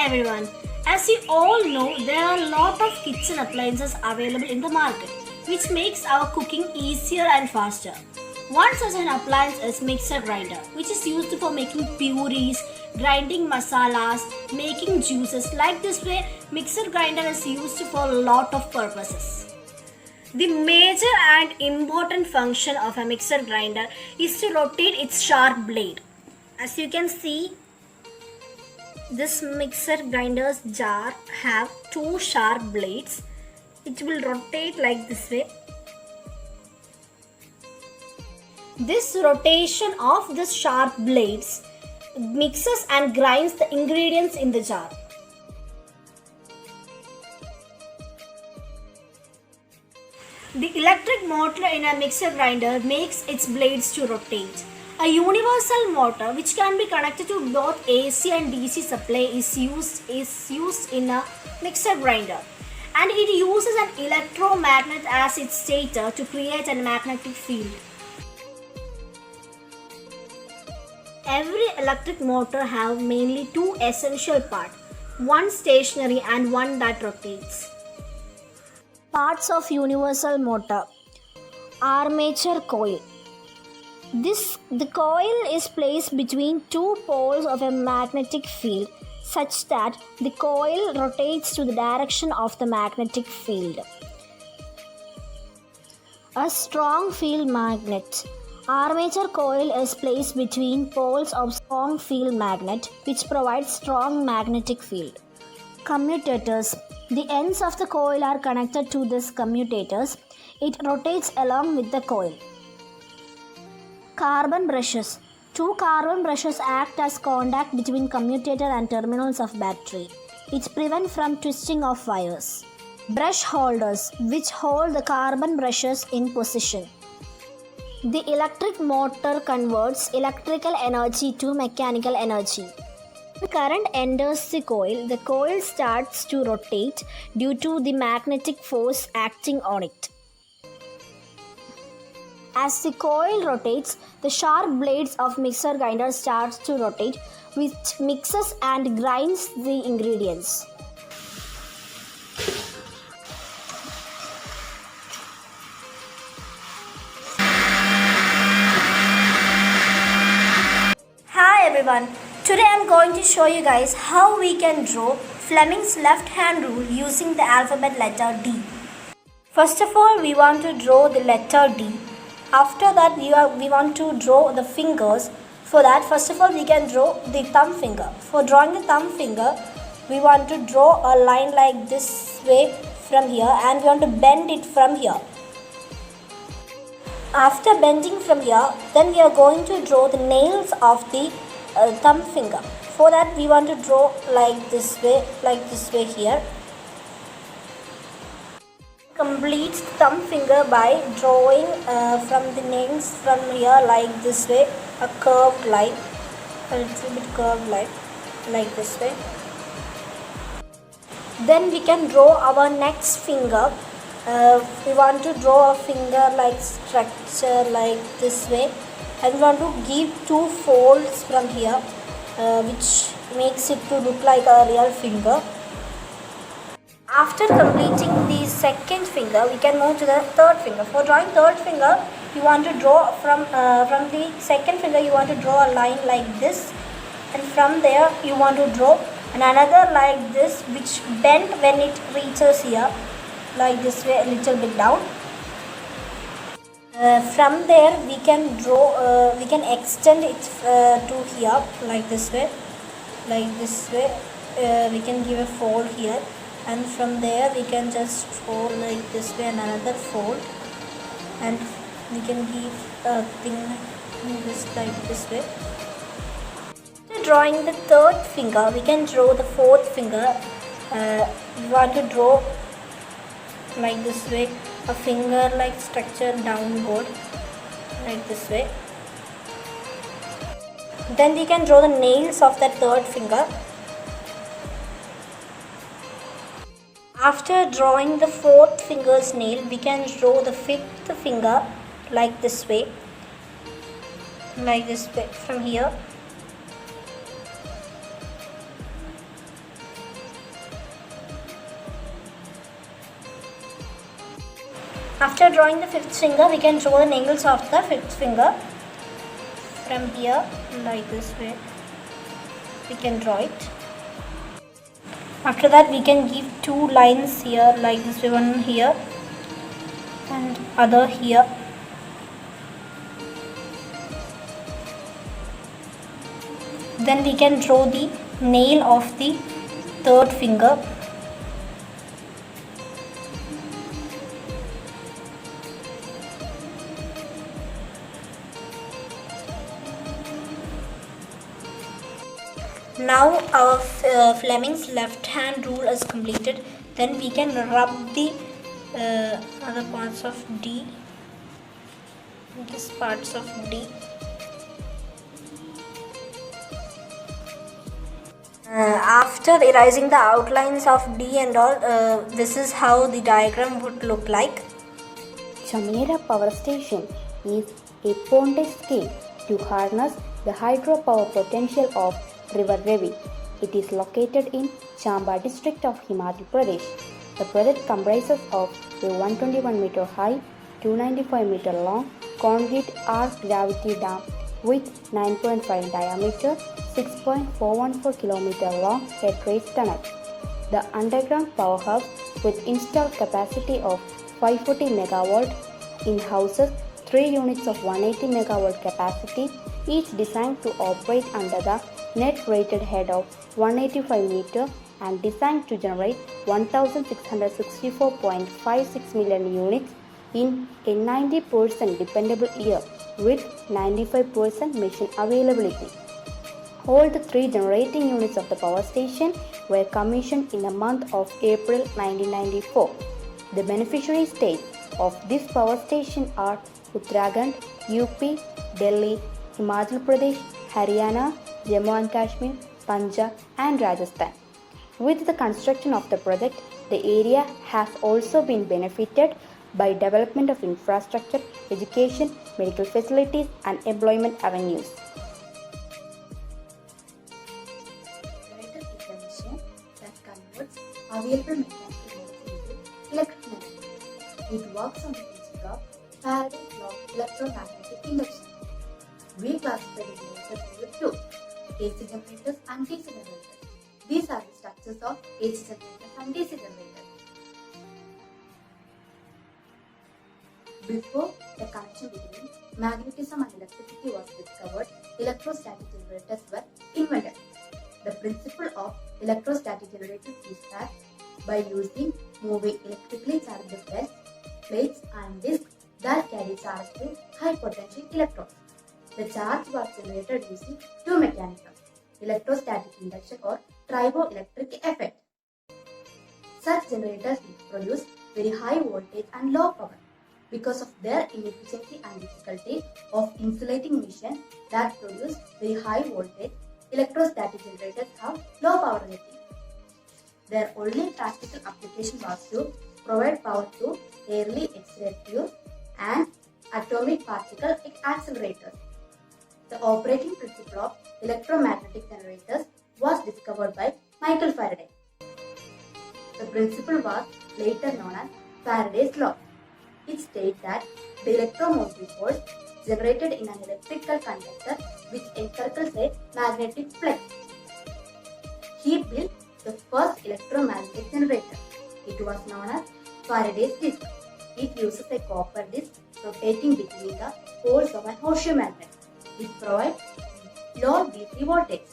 everyone. As you all know, there are a lot of kitchen appliances available in the market, which makes our cooking easier and faster. One such an appliance is mixer grinder, which is used for making purees, grinding masalas, making juices. Like this way, mixer grinder is used for a lot of purposes. The major and important function of a mixer grinder is to rotate its sharp blade. As you can see, this mixer grinder's jar have two sharp blades. It will rotate like this way. This rotation of the sharp blades mixes and grinds the ingredients in the jar. The electric motor in a mixer grinder makes its blades to rotate. A universal motor which can be connected to both AC and DC supply is used in a mixer grinder, and it uses an electromagnet as its stator to create a magnetic field. Every electric motor have mainly two essential parts, one stationary and one that rotates. Parts of universal motor. Armature coil. The coil is placed between two poles of a magnetic field such that the coil rotates to the direction of the magnetic field. A strong field magnet. Armature coil is placed between poles of strong field magnet which provides strong magnetic field. Commutators. The ends of the coil are connected to these commutators. It rotates along with the coil. Carbon brushes. Two carbon brushes act as contact between commutator and terminals of battery. It prevents from twisting of wires. Brush holders, which hold the carbon brushes in position. The electric motor converts electrical energy to mechanical energy. When current enters the coil starts to rotate due to the magnetic force acting on it. As the coil rotates, the sharp blades of mixer grinder starts to rotate, which mixes and grinds the ingredients. Hi everyone, today I am going to show you guys how we can draw Fleming's left hand rule using the alphabet letter D. First of all, we want to draw the letter D. After that, we want to draw the fingers. For that, first of all, we can draw the thumb finger. For drawing the thumb finger, we want to draw a line like this way from here, and we want to bend it from here. After bending from here, then we are going to draw the nails of the thumb finger. For that, we want to draw like this way here. Complete thumb finger by drawing from the nails from here like this way, a curved line, a little bit curved line like this way. Then we can draw our next finger. We want to draw a finger like structure like this way, and we want to give two folds from here, which makes it to look like a real finger. After completing the second finger, we can move to the third finger. For drawing third finger, you want to draw from the second finger, you want to draw a line like this, and from there you want to draw another like this, which bend when it reaches here, like this way, a little bit down. From there we can draw, we can extend it to here, like this way, we can give a fold here. And from there we can just fold like this way and another fold, and we can give a thing like this way. After drawing the third finger, we can draw the fourth finger. We want to draw like this way, a finger like structure downward like this way. Then we can draw the nails of that third finger. After drawing the fourth finger's nail, we can draw the fifth finger like this way from here. After drawing the fifth finger, we can draw the nails of the fifth finger from here, like this way. We can draw it. After that, we can give two lines here, like this way, one here and other here. Then we can draw the nail of the third finger. Now our Fleming's left hand rule is completed. Then we can rub the other parts of D, these parts of D. After erasing the outlines of D and all, this is how the diagram would look like. Chamera Power Station is a ponded scheme to harness the hydropower potential of River Ravi. It is located in Chamba district of Himachal Pradesh. The project comprises of a 121 meter high, 295 meter long concrete arc gravity dam with 9.5 diameter, 6.414 km long head race tunnel. The underground powerhouse with installed capacity of 540 MW in houses 3 units of 180 MW capacity, each designed to operate under the net rated head of 185 meter and designed to generate 1664.56 million units in a 90% dependable year with 95% machine availability. All the 3 generating units of the power station were commissioned in the month of April 1994. The beneficiary states of this power station are Uttarakhand, UP, Delhi, Himachal Pradesh, Haryana, Jammu and Kashmir, Punjab and Rajasthan. With the construction of the project, the area has also been benefited by development of infrastructure, education, medical facilities and employment avenues. Generator is a machine that converts available mechanical energy into electric energy. It works on the principle of Faraday's law of electromagnetic induction. We classify the generators into two: AC generators and DC generators. These are the structures of AC generators and DC generators. Before the connection between magnetism and electricity was discovered, electrostatic generators were invented. The principle of electrostatic generators is that by using moving electrically charged plates and discs that carry charge to high potential electrons, the charge was generated using two mechanisms: electrostatic induction or triboelectric effect. Such generators produce very high voltage and low power. Because of their inefficiency and difficulty of insulating machines that produce very high voltage, electrostatic generators have low power rating. Their only practical application was to provide power to early X-ray tubes and atomic particle accelerators. The operating principle of electromagnetic generators was discovered by Michael Faraday. The principle was later known as Faraday's law. It states that the electromotive force generated in an electrical conductor which encircles a magnetic flux. He built the first electromagnetic generator. It was known as Faraday's disc. It uses a copper disc rotating between the poles of an horseshoe magnet. It provides low DC voltage.